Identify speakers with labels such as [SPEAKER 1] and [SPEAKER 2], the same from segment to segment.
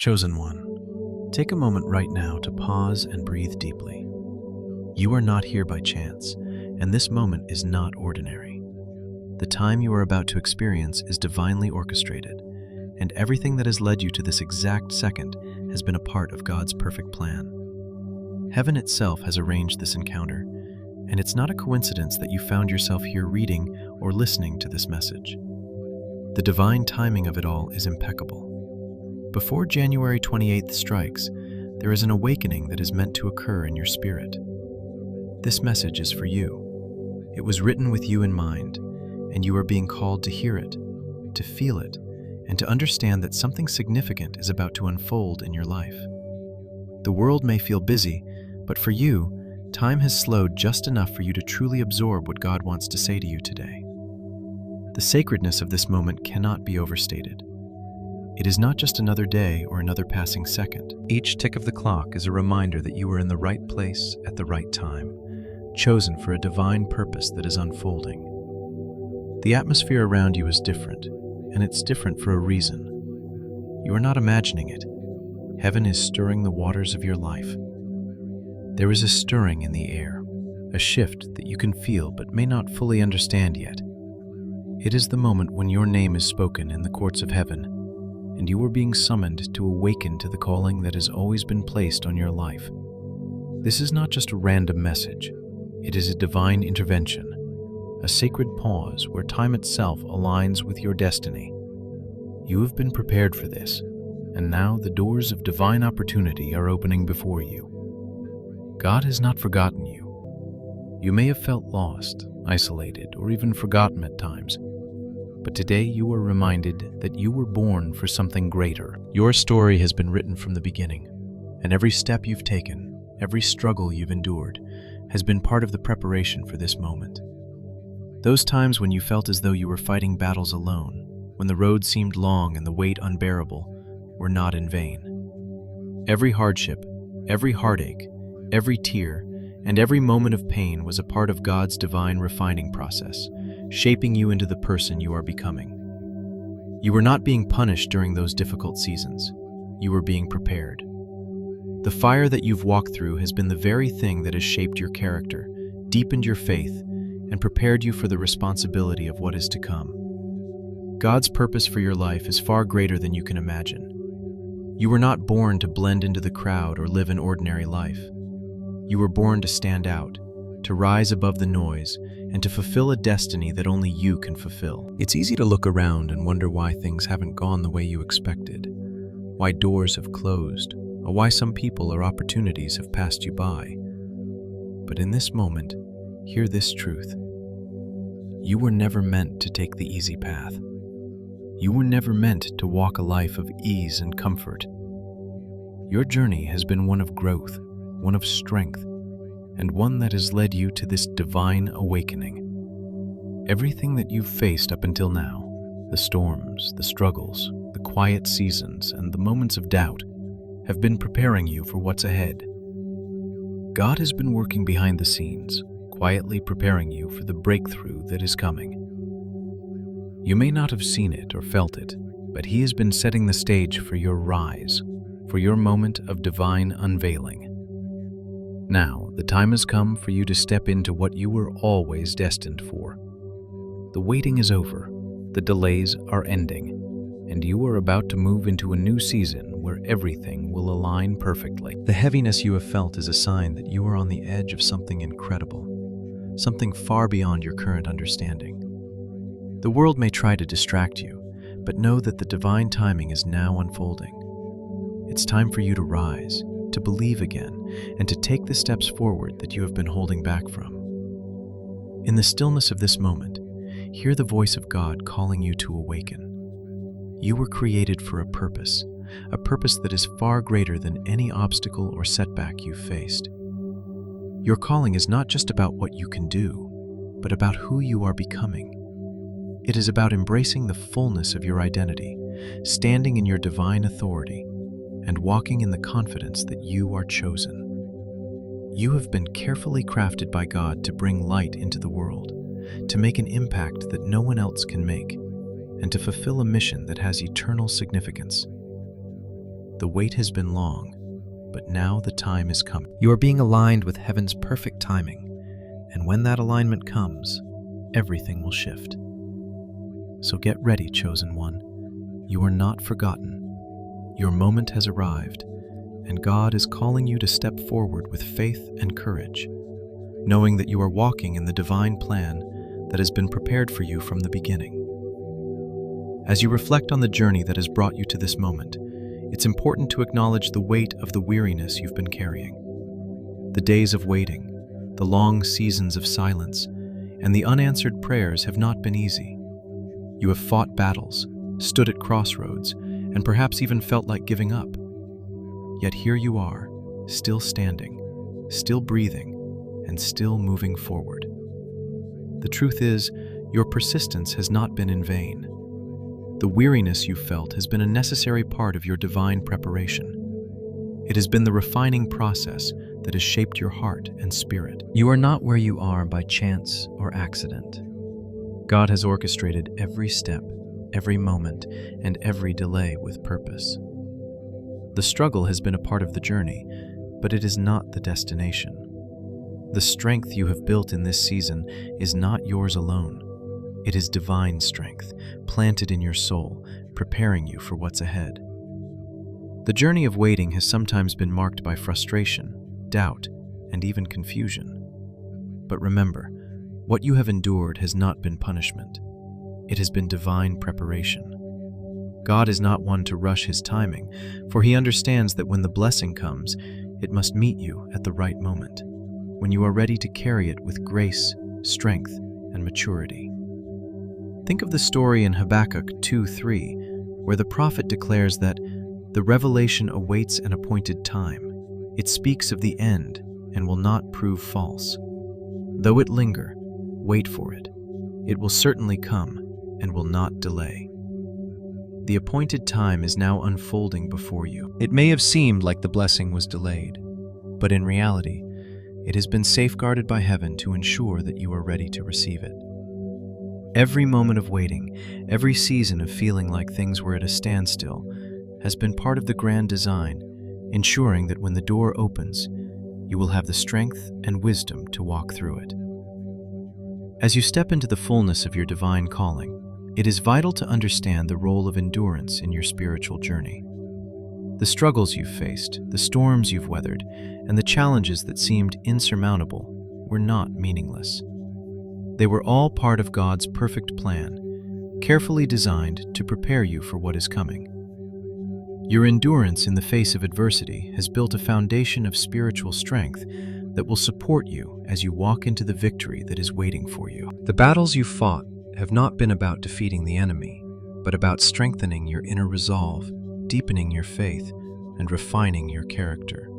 [SPEAKER 1] Chosen one, take a moment right now to pause and breathe deeply. You are not here by chance, and this moment is not ordinary. The time you are about to experience is divinely orchestrated, and everything that has led you to this exact second has been a part of God's perfect plan. Heaven itself has arranged this encounter, and it's not a coincidence that you found yourself here reading or listening to this message. The divine timing of it all is impeccable. Before January 28th strikes, there is an awakening that is meant to occur in your spirit. This message is for you. It was written with you in mind, and you are being called to hear it, to feel it, and to understand that something significant is about to unfold in your life. The world may feel busy, but for you, time has slowed just enough for you to truly absorb what God wants to say to you today. The sacredness of this moment cannot be overstated. It is not just another day or another passing second. Each tick of the clock is a reminder that you are in the right place at the right time, chosen for a divine purpose that is unfolding. The atmosphere around you is different, and it's different for a reason. You are not imagining it. Heaven is stirring the waters of your life. There is a stirring in the air, a shift that you can feel but may not fully understand yet. It is the moment when your name is spoken in the courts of heaven, and you are being summoned to awaken to the calling that has always been placed on your life. This is not just a random message. It is a divine intervention, a sacred pause where time itself aligns with your destiny. You have been prepared for this, and now the doors of divine opportunity are opening before you. God has not forgotten you. You may have felt lost, isolated, or even forgotten at times, but today you are reminded that you were born for something greater. Your story has been written from the beginning, and every step you've taken, every struggle you've endured, has been part of the preparation for this moment. Those times when you felt as though you were fighting battles alone, when the road seemed long and the weight unbearable, were not in vain. Every hardship, every heartache, every tear, and every moment of pain was a part of God's divine refining process, shaping you into the person you are becoming. You were not being punished during those difficult seasons. You were being prepared. The fire that you've walked through has been the very thing that has shaped your character, deepened your faith, and prepared you for the responsibility of what is to come. God's purpose for your life is far greater than you can imagine. You were not born to blend into the crowd or live an ordinary life. You were born to stand out, to rise above the noise, and to fulfill a destiny that only you can fulfill. It's easy to look around and wonder why things haven't gone the way you expected, why doors have closed, or why some people or opportunities have passed you by. But in this moment, hear this truth. You were never meant to take the easy path. You were never meant to walk a life of ease and comfort. Your journey has been one of growth, one of strength, and one that has led you to this divine awakening. Everything that you've faced up until now, the storms, the struggles, the quiet seasons, and the moments of doubt, have been preparing you for what's ahead. God has been working behind the scenes, quietly preparing you for the breakthrough that is coming. You may not have seen it or felt it, but He has been setting the stage for your rise, for your moment of divine unveiling. Now, the time has come for you to step into what you were always destined for. The waiting is over, the delays are ending, and you are about to move into a new season where everything will align perfectly. The heaviness you have felt is a sign that you are on the edge of something incredible, something far beyond your current understanding. The world may try to distract you, but know that the divine timing is now unfolding. It's time for you to rise, to believe again, and to take the steps forward that you have been holding back from. In the stillness of this moment, hear the voice of God calling you to awaken. You were created for a purpose that is far greater than any obstacle or setback you've faced. Your calling is not just about what you can do, but about who you are becoming. It is about embracing the fullness of your identity, standing in your divine authority, and walking in the confidence that you are chosen. You have been carefully crafted by God to bring light into the world, to make an impact that no one else can make, and to fulfill a mission that has eternal significance. The wait has been long, but now the time is coming.
[SPEAKER 2] You are being aligned with heaven's perfect timing, and when that alignment comes, everything will shift. So get ready, chosen one. You are not forgotten. Your moment has arrived, and God is calling you to step forward with faith and courage, knowing that you are walking in the divine plan that has been prepared for you from the beginning. As you reflect on the journey that has brought you to this moment, it's important to acknowledge the weight of the weariness you've been carrying. The days of waiting, the long seasons of silence, and the unanswered prayers have not been easy. You have fought battles, stood at crossroads, and perhaps even felt like giving up. Yet here you are, still standing, still breathing, and still moving forward. The truth is, your persistence has not been in vain. The weariness you felt has been a necessary part of your divine preparation. It has been the refining process that has shaped your heart and spirit. You are not where you are by chance or accident. God has orchestrated every step, every moment, and every delay with purpose. The struggle has been a part of the journey, but it is not the destination. The strength you have built in this season is not yours alone. It is divine strength, planted in your soul, preparing you for what's ahead. The journey of waiting has sometimes been marked by frustration, doubt, and even confusion. But remember, what you have endured has not been punishment. It has been divine preparation. God is not one to rush his timing, for he understands that when the blessing comes, it must meet you at the right moment, when you are ready to carry it with grace, strength, and maturity. Think of the story in Habakkuk 2:3, where the prophet declares that the revelation awaits an appointed time. It speaks of the end and will not prove false. Though it linger, wait for it. It will certainly come and will not delay. The appointed time is now unfolding before you. It may have seemed like the blessing was delayed, but in reality, it has been safeguarded by heaven to ensure that you are ready to receive it. Every moment of waiting, every season of feeling like things were at a standstill, has been part of the grand design, ensuring that when the door opens, you will have the strength and wisdom to walk through it. As you step into the fullness of your divine calling, it is vital to understand the role of endurance in your spiritual journey. The struggles you've faced, the storms you've weathered, and the challenges that seemed insurmountable were not meaningless. They were all part of God's perfect plan, carefully designed to prepare you for what is coming. Your endurance in the face of adversity has built a foundation of spiritual strength that will support you as you walk into the victory that is waiting for you. The battles you fought have not been about defeating the enemy, but about strengthening your inner resolve, deepening your faith, and refining your character.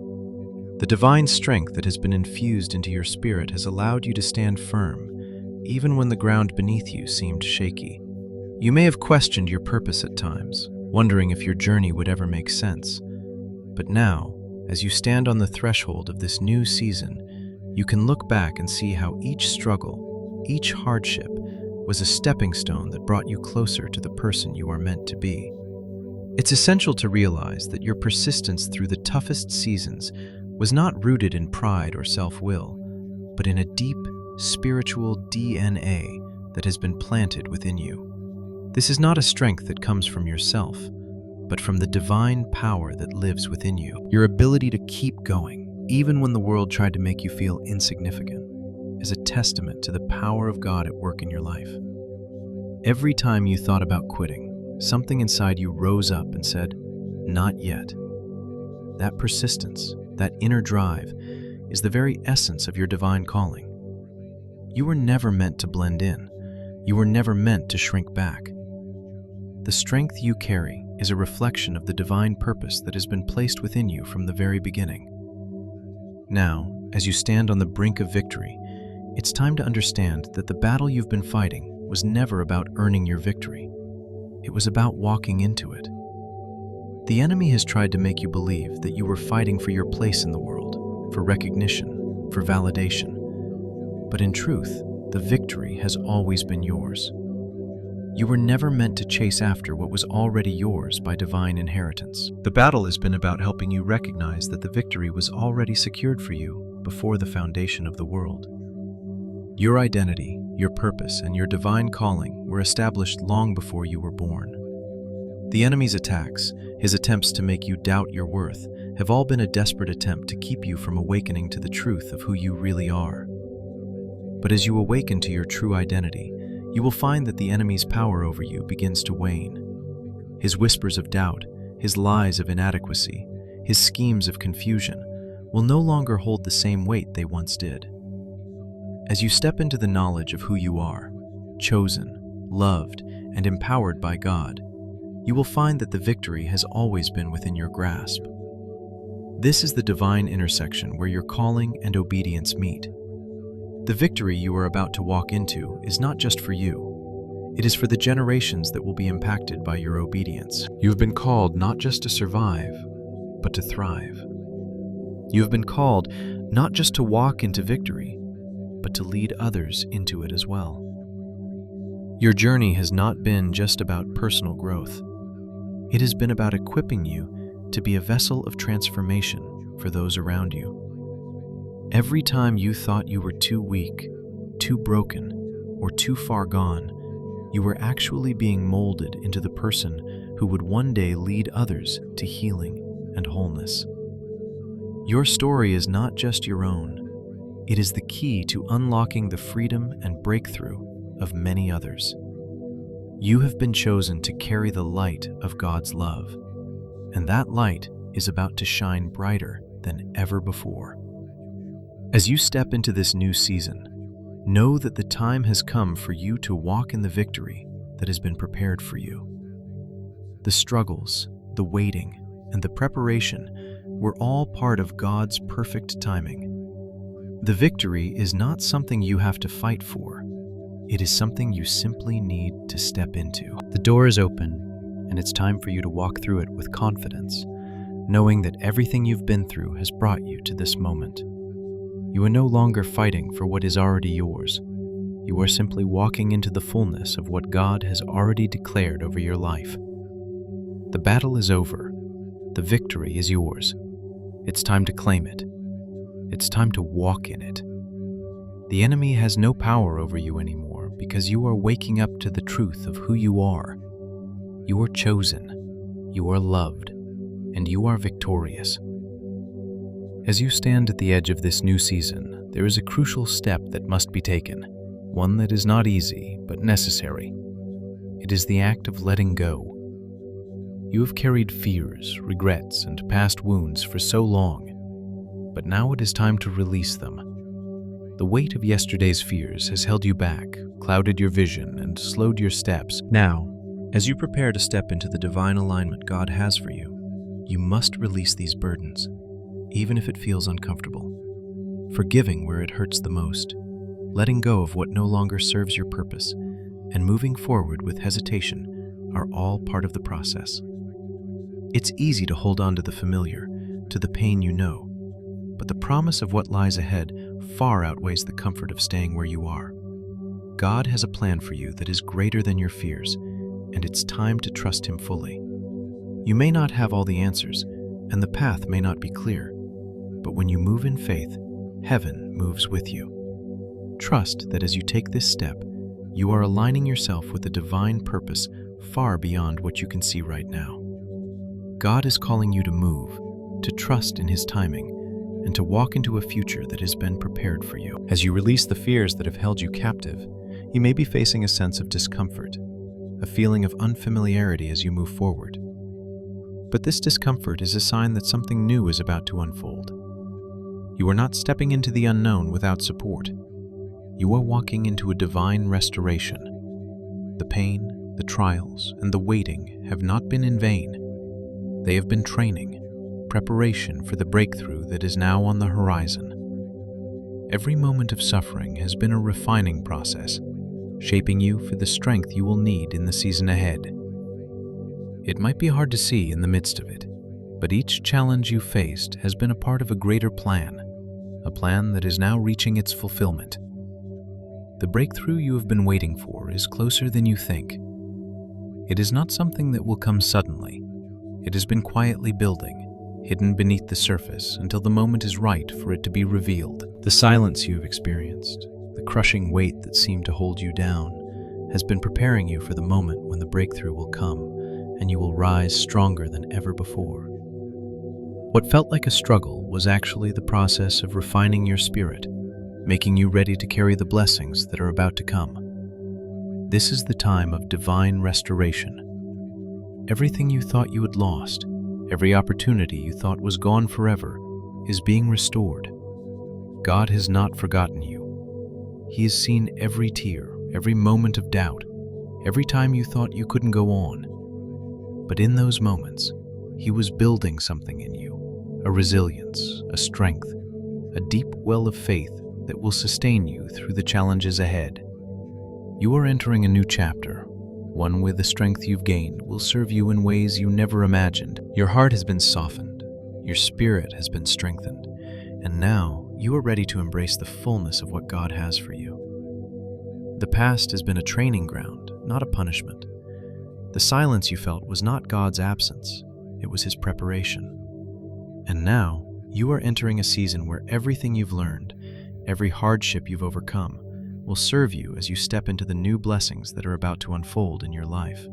[SPEAKER 2] The divine strength that has been infused into your spirit has allowed you to stand firm, even when the ground beneath you seemed shaky. You may have questioned your purpose at times, wondering if your journey would ever make sense. But now, as you stand on the threshold of this new season, you can look back and see how each struggle, each hardship, was a stepping stone that brought you closer to the person you are meant to be. It's essential to realize that your persistence through the toughest seasons was not rooted in pride or self-will, but in a deep, spiritual DNA that has been planted within you. This is not a strength that comes from yourself, but from the divine power that lives within you. Your ability to keep going, even when the world tried to make you feel insignificant, is a testament to the power of God at work in your life. Every time you thought about quitting, something inside you rose up and said, "Not yet." That persistence, that inner drive, is the very essence of your divine calling. You were never meant to blend in. You were never meant to shrink back. The strength you carry is a reflection of the divine purpose that has been placed within you from the very beginning. Now, as you stand on the brink of victory, it's time to understand that the battle you've been fighting was never about earning your victory. It was about walking into it. The enemy has tried to make you believe that you were fighting for your place in the world, for recognition, for validation. But in truth, the victory has always been yours.
[SPEAKER 1] You were never meant to chase after what was already yours by divine inheritance. The battle has been about helping you recognize that the victory was already secured for you before the foundation of the world. Your identity, your purpose, and your divine calling were established long before you were born. The enemy's attacks, his attempts to make you doubt your worth, have all been a desperate attempt to keep you from awakening to the truth of who you really are. But as you awaken to your true identity, you will find that the enemy's power over you begins to wane. His whispers of doubt, his lies of inadequacy, his schemes of confusion will no longer hold the same weight they once did. As you step into the knowledge of who you are, chosen, loved, and empowered by God, you will find that the victory has always been within your grasp. This is the divine intersection where your calling and obedience meet. The victory you are about to walk into is not just for you. It is for the generations that will be impacted by your obedience. You have been called not just to survive, but to thrive. You have been called not just to walk into victory, but to lead others into it as well. Your journey has not been just about personal growth. It has been about equipping you to be a vessel of transformation for those around you. Every time you thought you were too weak, too broken, or too far gone, you were actually being molded into the person who would one day lead others to healing and wholeness. Your story is not just your own. It is the key to unlocking the freedom and breakthrough of many others. You have been chosen to carry the light of God's love, and that light is about to shine brighter than ever before. As you step into this new season, know that the time has come for you to walk in the victory that has been prepared for you. The struggles, the waiting, and the preparation were all part of God's perfect timing. The victory is not something you have to fight for. It is something you simply need to step into.
[SPEAKER 2] The door is open, and it's time for you to walk through it with confidence, knowing that everything you've been through has brought you to this moment. You are no longer fighting for what is already yours. You are simply walking into the fullness of what God has already declared over your life. The battle is over. The victory is yours. It's time to claim it. It's time to walk in it. The enemy has no power over you anymore because you are waking up to the truth of who you are. You are chosen, you are loved, and you are victorious. As you stand at the edge of this new season, there is a crucial step that must be taken, one that is not easy but necessary. It is the act of letting go. You have carried fears, regrets, and past wounds for so long, but now it is time to release them. The weight of yesterday's fears has held you back, clouded your vision, and slowed your steps. Now, as you prepare to step into the divine alignment God has for you, you must release these burdens, even if it feels uncomfortable. Forgiving where it hurts the most, letting go of what no longer serves your purpose, and moving forward with hesitation are all part of the process. It's easy to hold on to the familiar, to the pain you know, but the promise of what lies ahead far outweighs the comfort of staying where you are. God has a plan for you that is greater than your fears, and it's time to trust Him fully. You may not have all the answers, and the path may not be clear, but when you move in faith, heaven moves with you. Trust that as you take this step, you are aligning yourself with a divine purpose far beyond what you can see right now. God is calling you to move, to trust in His timing, and to walk into a future that has been prepared for you. As you release the fears that have held you captive, you may be facing a sense of discomfort, a feeling of unfamiliarity as you move forward. But this discomfort is a sign that something new is about to unfold. You are not stepping into the unknown without support. You are walking into a divine restoration. The pain, the trials, and the waiting have not been in vain. They have been training, preparation for the breakthrough that is now on the horizon. Every moment of suffering has been a refining process, shaping you for the strength you will need in the season ahead. It might be hard to see in the midst of it, but each challenge you faced has been a part of a greater plan, a plan that is now reaching its fulfillment. The breakthrough you have been waiting for is closer than you think, It is not something that will come suddenly. It has been quietly building, hidden beneath the surface until the moment is right for it to be revealed. The silence you have experienced, the crushing weight that seemed to hold you down, has been preparing you for the moment when the breakthrough will come and you will rise stronger than ever before. What felt like a struggle was actually the process of refining your spirit, making you ready to carry the blessings that are about to come. This is the time of divine restoration. Everything you thought you had lost, every opportunity you thought was gone forever, is being restored. God has not forgotten you. He has seen every tear, every moment of doubt, every time you thought you couldn't go on. But in those moments, He was building something in you, a resilience, a strength, a deep well of faith that will sustain you through the challenges ahead. You are entering a new chapter, one where the strength you've gained will serve you in ways you never imagined. Your heart has been softened, your spirit has been strengthened, and now you are ready to embrace the fullness of what God has for you. The past has been a training ground, not a punishment. The silence you felt was not God's absence, it was His preparation. And now, you are entering a season where everything you've learned, every hardship you've overcome, will serve you as you step into the new blessings that are about to unfold in your life.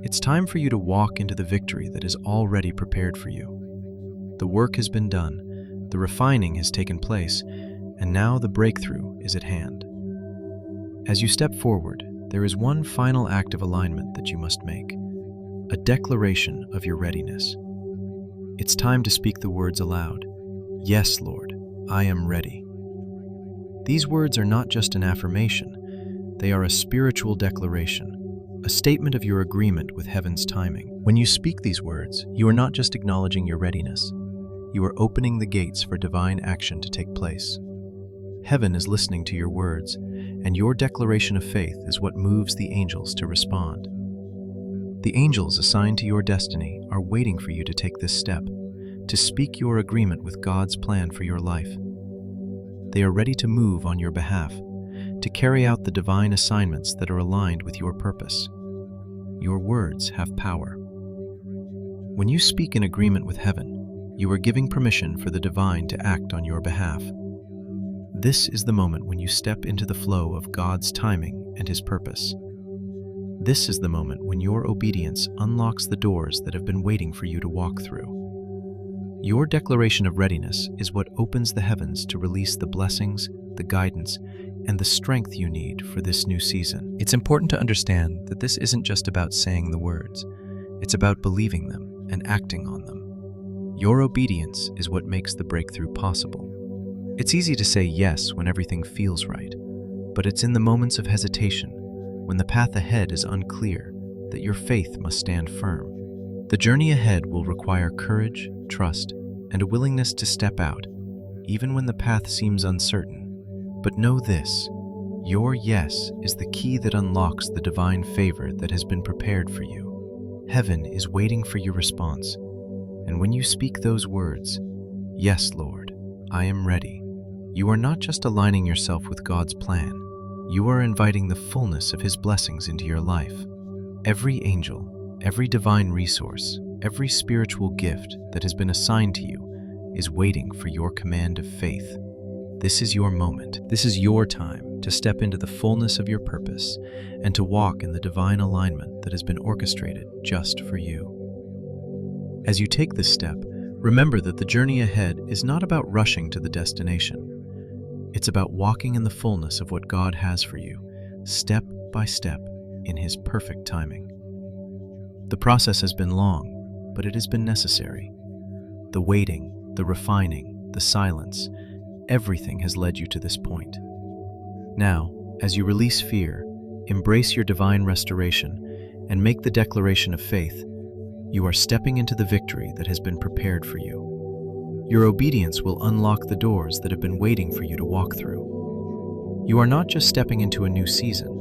[SPEAKER 2] It's time for you to walk into the victory that is already prepared for you. The work has been done, the refining has taken place, and now the breakthrough is at hand. As you step forward, there is one final act of alignment that you must make, a declaration of your readiness. It's time to speak the words aloud. Yes, Lord, I am ready. These words are not just an affirmation, they are a spiritual declaration, a statement of your agreement with heaven's timing. When you speak these words, you are not just acknowledging your readiness, you are opening the gates for divine action to take place. Heaven is listening to your words, and your declaration of faith is what moves the angels to respond. The angels assigned to your destiny are waiting for you to take this step, to speak your agreement with God's plan for your life. They are ready to move on your behalf, to carry out the divine assignments that are aligned with your purpose. Your words have power. When you speak in agreement with heaven, you are giving permission for the divine to act on your behalf. This is the moment when you step into the flow of God's timing and His purpose. This is the moment when your obedience unlocks the doors that have been waiting for you to walk through. Your declaration of readiness is what opens the heavens to release the blessings, the guidance, and the strength you need for this new season. It's important to understand that this isn't just about saying the words. It's about believing them and acting on them. Your obedience is what makes the breakthrough possible. It's easy to say yes when everything feels right, but it's in the moments of hesitation, when the path ahead is unclear, that your faith must stand firm. The journey ahead will require courage, trust, and a willingness to step out, even when the path seems uncertain. But know this, your yes is the key that unlocks the divine favor that has been prepared for you. Heaven is waiting for your response, and when you speak those words, "Yes, Lord, I am ready," you are not just aligning yourself with God's plan, you are inviting the fullness of His blessings into your life. Every angel, every divine resource, every spiritual gift that has been assigned to you is waiting for your command of faith. This is your moment. This is your time to step into the fullness of your purpose and to walk in the divine alignment that has been orchestrated just for you. As you take this step, remember that the journey ahead is not about rushing to the destination. It's about walking in the fullness of what God has for you, step by step, in His perfect timing. The process has been long, but it has been necessary. The waiting, the refining, the silence, everything has led you to this point. Now, as you release fear, embrace your divine restoration, and make the declaration of faith, you are stepping into the victory that has been prepared for you. Your obedience will unlock the doors that have been waiting for you to walk through. You are not just stepping into a new season,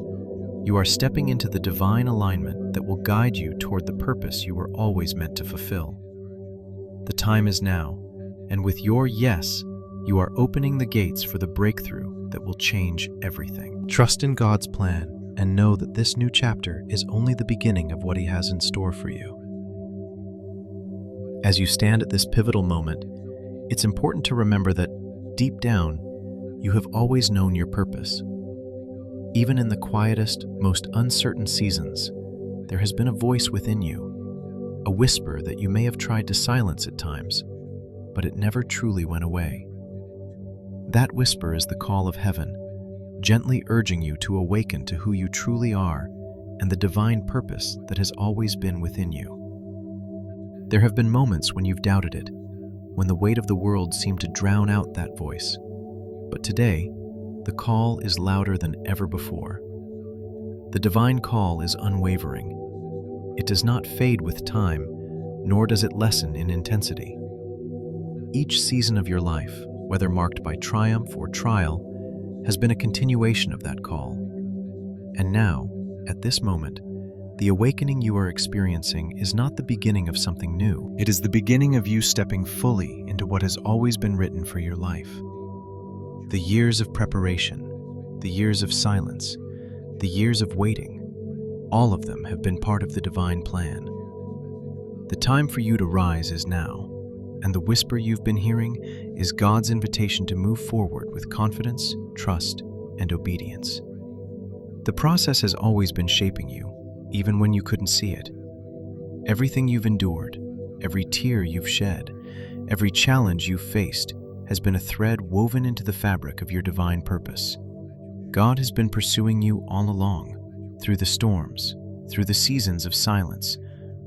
[SPEAKER 2] you are stepping into the divine alignment that will guide you toward the purpose you were always meant to fulfill. The time is now, and with your yes, you are opening the gates for the breakthrough that will change everything. Trust in God's plan and know that this new chapter is only the beginning of what He has in store for you. As you stand at this pivotal moment, it's important to remember that, deep down, you have always known your purpose. Even in the quietest, most uncertain seasons, there has been a voice within you, a whisper that you may have tried to silence at times, but it never truly went away. That whisper is the call of heaven, gently urging you to awaken to who you truly are and the divine purpose that has always been within you. There have been moments when you've doubted it, when the weight of the world seemed to drown out that voice. But today, the call is louder than ever before. The divine call is unwavering. It does not fade with time, nor does it lessen in intensity. Each season of your life, whether marked by triumph or trial, has been a continuation of that call. And now, at this moment, the awakening you are experiencing is not the beginning of something new. It is the beginning of you stepping fully into what has always been written for your life. The years of preparation, the years of silence, the years of waiting, all of them have been part of the divine plan. The time for you to rise is now, and the whisper you've been hearing is God's invitation to move forward with confidence, trust, and obedience. The process has always been shaping you, even when you couldn't see it. Everything you've endured, every tear you've shed, every challenge you've faced has been a thread woven into the fabric of your divine purpose. God has been pursuing you all along, through the storms, through the seasons of silence,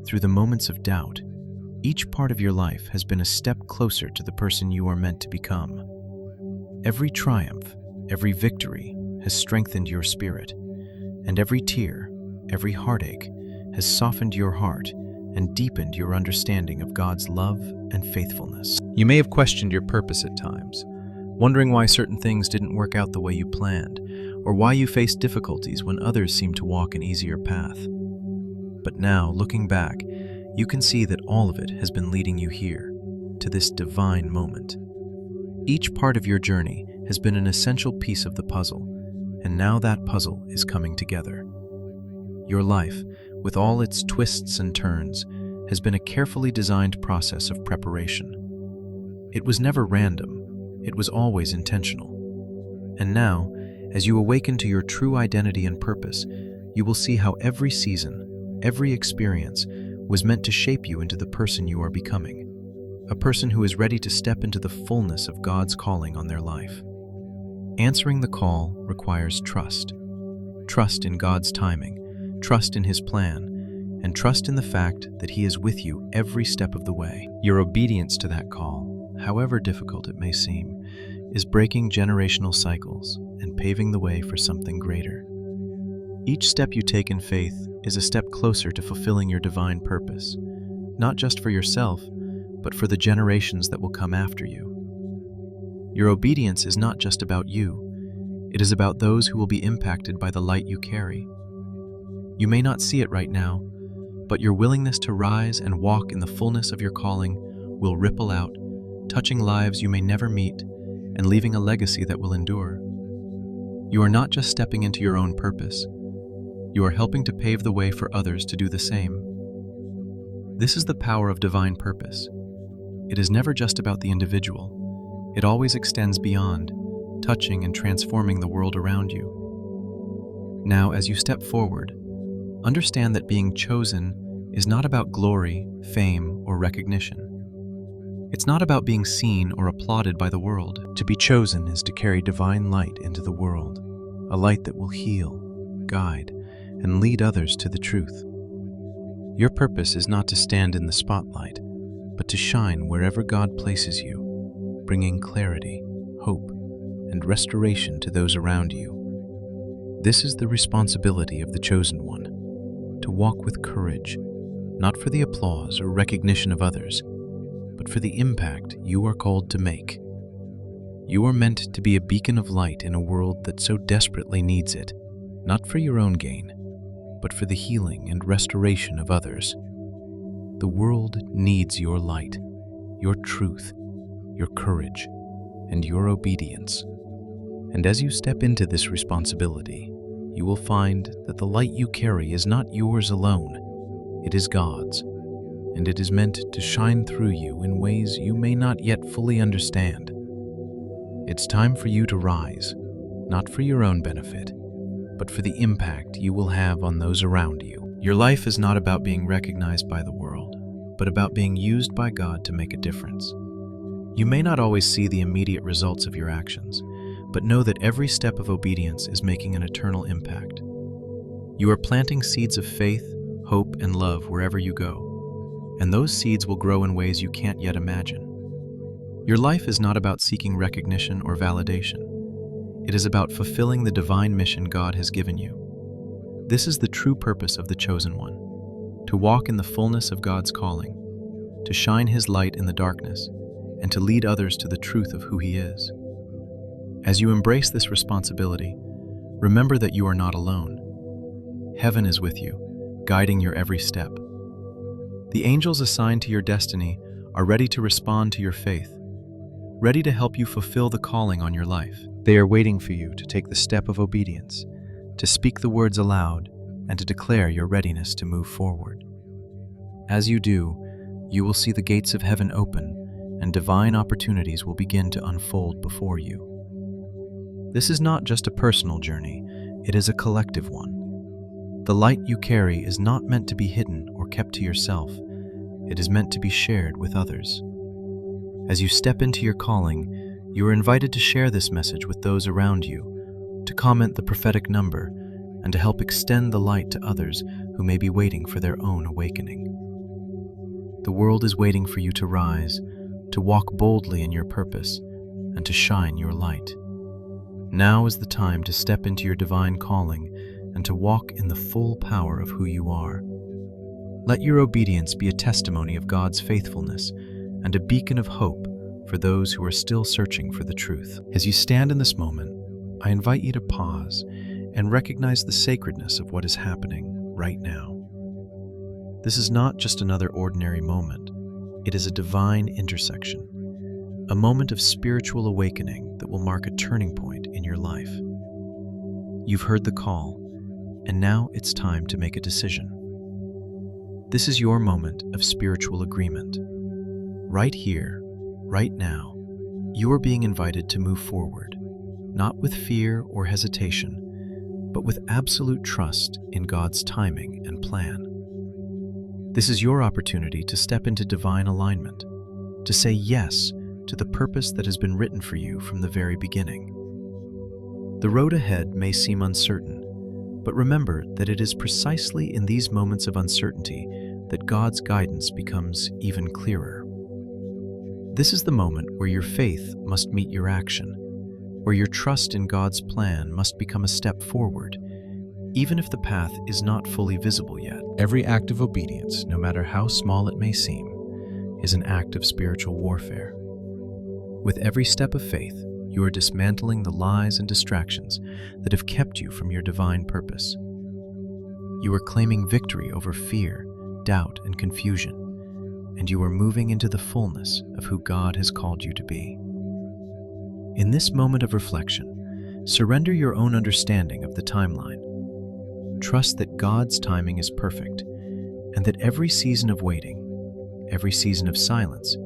[SPEAKER 2] through the moments of doubt. Each part of your life has been a step closer to the person you are meant to become. Every triumph, every victory has strengthened your spirit, and every tear, every heartache has softened your heart and deepened your understanding of God's love and faithfulness. You may have questioned your purpose at times, wondering why certain things didn't work out the way you planned, or why you faced difficulties when others seemed to walk an easier path. But now, looking back, you can see that all of it has been leading you here, to this divine moment. Each part of your journey has been an essential piece of the puzzle, and now that puzzle is coming together. Your life, with all its twists and turns, has been a carefully designed process of preparation. It was never random, it was always intentional. And now, as you awaken to your true identity and purpose, you will see how every season, every experience, was meant to shape you into the person you are becoming, a person who is ready to step into the fullness of God's calling on their life. Answering the call requires trust. Trust in God's timing, trust in His plan, and trust in the fact that He is with you every step of the way. Your obedience to that call, however difficult it may seem, is breaking generational cycles and paving the way for something greater. Each step you take in faith is a step closer to fulfilling your divine purpose, not just for yourself, but for the generations that will come after you. Your obedience is not just about you, it is about those who will be impacted by the light you carry. You may not see it right now, but your willingness to rise and walk in the fullness of your calling will ripple out, touching lives you may never meet and leaving a legacy that will endure. You are not just stepping into your own purpose, you are helping to pave the way for others to do the same. This is the power of divine purpose. It is never just about the individual. It always extends beyond, touching and transforming the world around you. Now, as you step forward, understand that being chosen is not about glory, fame, or recognition. It's not about being seen or applauded by the world. To be chosen is to carry divine light into the world, a light that will heal, guide, and lead others to the truth. Your purpose is not to stand in the spotlight, but to shine wherever God places you, bringing clarity, hope, and restoration to those around you. This is the responsibility of the chosen one, to walk with courage, not for the applause or recognition of others, but for the impact you are called to make. You are meant to be a beacon of light in a world that so desperately needs it, not for your own gain, but for the healing and restoration of others. The world needs your light, your truth, your courage, and your obedience. And as you step into this responsibility,
[SPEAKER 1] you will find that the light you carry is not yours alone. It is God's, and it is meant to shine through you in ways you may not yet fully understand. It's time for you to rise, not for your own benefit, but for the impact you will have on those around you. Your life is not about being recognized by the world, but about being used by God to make a difference. You may not always see the immediate results of your actions, but know that every step of obedience is making an eternal impact. You are planting seeds of faith, hope, and love wherever you go, and those seeds will grow in ways you can't yet imagine. Your life is not about seeking recognition or validation. It is about fulfilling the divine mission God has given you. This is the true purpose of the Chosen One: to walk in the fullness of God's calling, to shine His light in the darkness, and to lead others to the truth of who He is. As you embrace this responsibility, remember that you are not alone. Heaven is with you, guiding your every step. The angels assigned to your destiny are ready to respond to your faith, ready to help you fulfill the calling on your life. They are waiting for you to take the step of obedience, to speak the words aloud, and to declare your readiness to move forward. As you do, you will see the gates of heaven open, and divine opportunities will begin to unfold before you. This is not just a personal journey, it is a collective one. The light you carry is not meant to be hidden or kept to yourself. It is meant to be shared with others. As you step into your calling, you are invited to share this message with those around you, to comment the prophetic number, and to help extend the light to others who may be waiting for their own awakening. The world is waiting for you to rise, to walk boldly in your purpose, and to shine your light. Now is the time to step into your divine calling and to walk in the full power of who you are. Let your obedience be a testimony of God's faithfulness and a beacon of hope for those who are still searching for the truth. As you stand in this moment, I invite you to pause and recognize the sacredness of what is happening right now. This is not just another ordinary moment. It is a divine intersection, a moment of spiritual awakening that will mark a turning point in your life. You've heard the call, and now it's time to make a decision. This is your moment of spiritual agreement. Right here, right now, you are being invited to move forward, not with fear or hesitation, but with absolute trust in God's timing and plan. This is your opportunity to step into divine alignment, to say yes to the purpose that has been written for you from the very beginning. The road ahead may seem uncertain, but remember that it is precisely in these moments of uncertainty that God's guidance becomes even clearer. This is the moment where your faith must meet your action, where your trust in God's plan must become a step forward, even if the path is not fully visible yet. Every act of obedience, no matter how small it may seem, is an act of spiritual warfare. With every step of faith, you are dismantling the lies and distractions that have kept you from your divine purpose. You are claiming victory over fear, doubt, and confusion, and you are moving into the fullness of who God has called you to be. In this moment of reflection, surrender your own understanding of the timeline. Trust that God's timing is perfect, and that every season of waiting, every season of silence,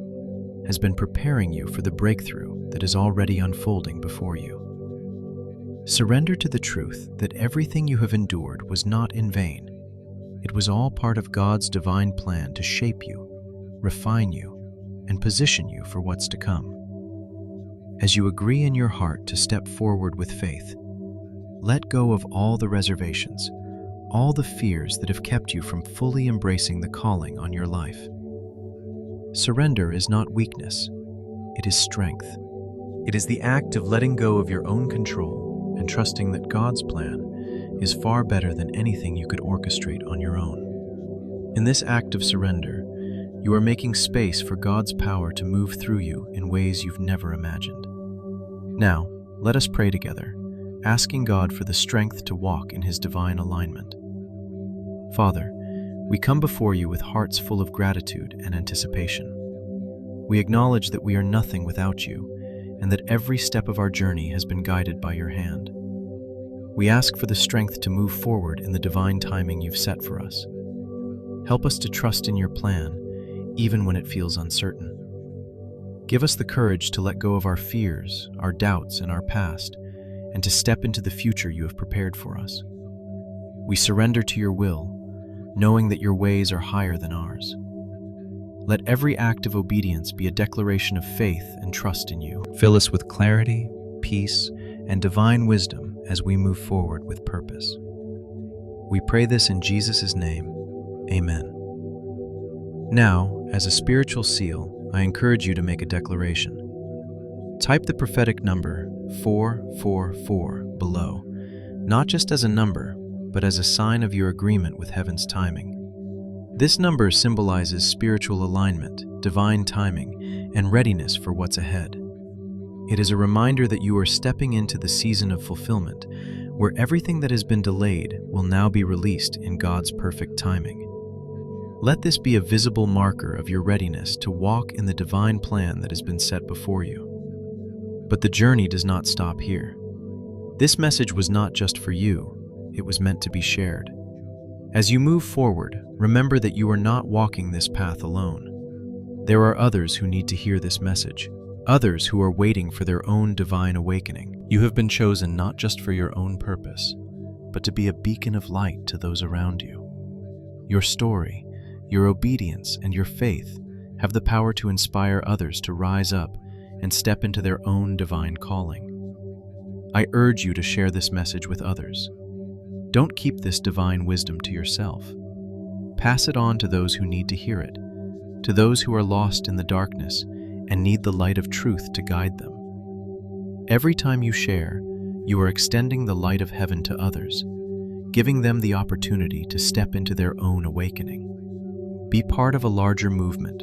[SPEAKER 1] has been preparing you for the breakthrough that is already unfolding before you. Surrender to the truth that everything you have endured was not in vain. It was all part of God's divine plan to shape you, refine you, and position you for what's to come. As you agree in your heart to step forward with faith, let go of all the reservations, all the fears that have kept you from fully embracing the calling on your life. Surrender is not weakness, it is strength. It is the act of letting go of your own control and trusting that God's plan is far better than anything you could orchestrate on your own. In this act of surrender, you are making space for God's power to move through you in ways you've never imagined. Now, let us pray together, asking God for the strength to walk in His divine alignment. Father, we come before you with hearts full of gratitude and anticipation. We acknowledge that we are nothing without you, and that every step of our journey has been guided by your hand. We ask for the strength to move forward in the divine timing you've set for us. Help us to trust in your plan, even when it feels uncertain. Give us the courage to let go of our fears, our doubts, and our past, and to step into the future you have prepared for us. We surrender to your will, knowing that your ways are higher than ours. Let every act of obedience be a declaration of faith and trust in you. Fill us with clarity, peace, and divine wisdom as we move forward with purpose. We pray this in Jesus' name. Amen. Now, as a spiritual seal, I encourage you to make a declaration. Type the prophetic number 444 below, not just as a number, but as a sign of your agreement with heaven's timing. This number symbolizes spiritual alignment, divine timing, and readiness for what's ahead. It is a reminder that you are stepping into the season of fulfillment, where everything that has been delayed will now be released in God's perfect timing. Let this be a visible marker of your readiness to walk in the divine plan that has been set before you. But the journey does not stop here. This message was not just for you, it was meant to be shared. As you move forward, remember that you are not walking this path alone. There are others who need to hear this message, others who are waiting for their own divine awakening. You have been chosen not just for your own purpose, but to be a beacon of light to those around you. Your story, your obedience, and your faith have the power to inspire others to rise up and step into their own divine calling. I urge you to share this message with others. Don't keep this divine wisdom to yourself. Pass it on to those who need to hear it, to those who are lost in the darkness and need the light of truth to guide them. Every time you share, you are extending the light of heaven to others, giving them the opportunity to step into their own awakening. Be part of a larger movement,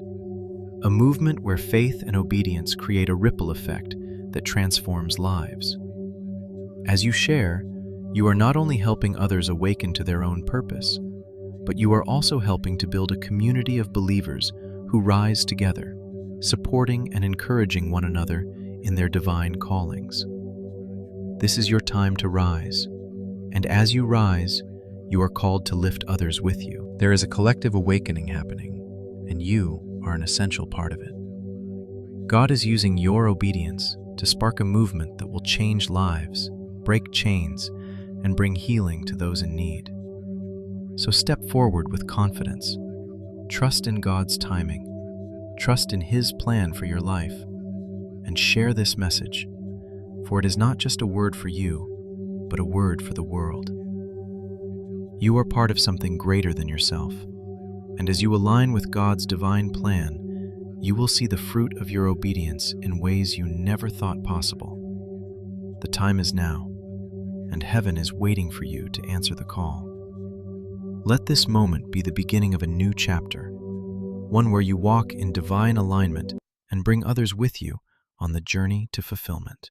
[SPEAKER 1] a movement where faith and obedience create a ripple effect that transforms lives. As you share, you are not only helping others awaken to their own purpose, but you are also helping to build a community of believers who rise together, supporting and encouraging one another in their divine callings. This is your time to rise, and as you rise, you are called to lift others with you. There is a collective awakening happening, and you are an essential part of it. God is using your obedience to spark a movement that will change lives, break chains, and bring healing to those in need. So step forward with confidence. Trust in God's timing. Trust in His plan for your life. And share this message, for it is not just a word for you, but a word for the world. You are part of something greater than yourself, and as you align with God's divine plan, you will see the fruit of your obedience in ways you never thought possible. The time is now, and heaven is waiting for you to answer the call. Let this moment be the beginning of a new chapter, one where you walk in divine alignment and bring others with you on the journey to fulfillment.